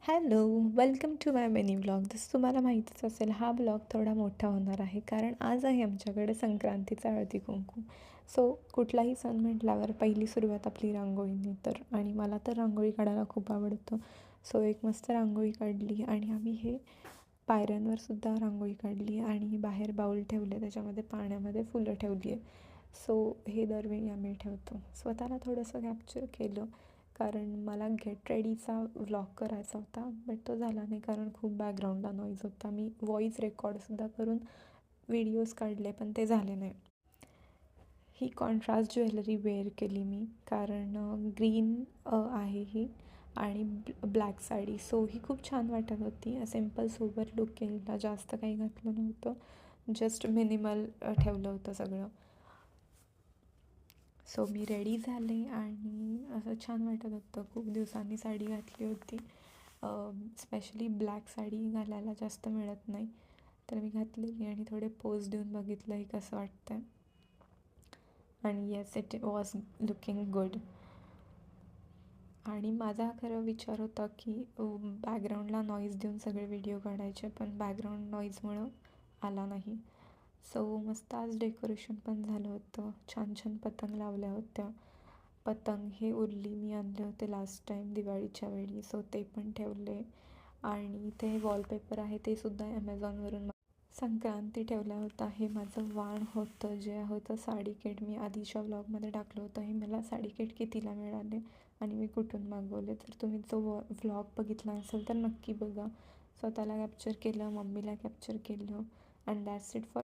Hello, welcome to my mini vlog. जसं तुम्हाला माहीतच असेल, हा ब्लॉग थोडा मोठा होणार आहे कारण आज आहे आमच्याकडे संक्रांतीचा हळदी कुंकू. सो कुठलाही सण म्हटल्यावर पहिली सुरुवात आपली रांगोळीने तर आणि मला तर रांगोळी काढायला खूप आवडतं. सो एक मस्त रांगोळी काढली आणि आम्ही हे पायऱ्यांवर सुद्धा रांगोळी काढली आणि बाहेर बाऊल ठेवले, त्याच्यामध्ये पाण्यामध्ये फुलं ठेवली आहे. सो हे दरवेळी आम्ही ठेवतो. स्वतःला थोडंसं कॅप्चर केलं कारण मला गेट रेडीचा व्लॉग करायचा होता, बट तो झाला नाही कारण खूप बॅकग्राऊंडला नॉईज होता. मी व्हॉईस रेकॉर्डसुद्धा करून व्हिडिओज काढले पण ते झाले नाही. ही कॉन्ट्रास्ट ज्वेलरी वेअर केली मी कारण ग्रीन आहे ही आणि ब्लॅक साडी. सो ही खूप छान वाटत होती. सिम्पल सोबर लुक केलेला, जास्त काही घातलं नव्हतं, जस्ट मिनिमल ठेवलं होतं सगळं. सो मी रेडी झाले आणि असं छान वाटत होतं. खूप दिवसांनी साडी घातली होती. स्पेशली ब्लॅक साडी घालायला जास्त मिळत नाही, तर मी घातलेली आणि थोडे पोज देऊन बघितलं हे कसं वाटतं आहे. आणि yes, it was looking good. आणि माझा खरं विचार होता की बॅकग्राऊंडला नॉईज देऊन सगळे व्हिडिओ काढायचे, पण बॅकग्राऊंड नॉईजमुळं आला नाही. सो मस्त आज डेकोरेशन पण झालं होतं. छान छान पतंग लावल्या होत्या. पतंग हे उरली मी आणले होते लास्ट टाईम दिवाळीच्या वेळी, सो ते पण ठेवले. आणि ते वॉलपेपर आहे ते सुद्धा ॲमेझॉनवरून संक्रांती ठेवल्या होता. हे माझं वाण होतं जे होतं साडी किट, मी आधीच्या व्लॉगमध्ये टाकलं होतं. हे मला साडी किट कितीला मिळाले आणि मी कुठून मागवले, तर तुम्ही जो व्लॉग बघितला असेल तर नक्की बघा. स्वतःला कॅप्चर केलं, मम्मीला कॅप्चर केलं. And that's it for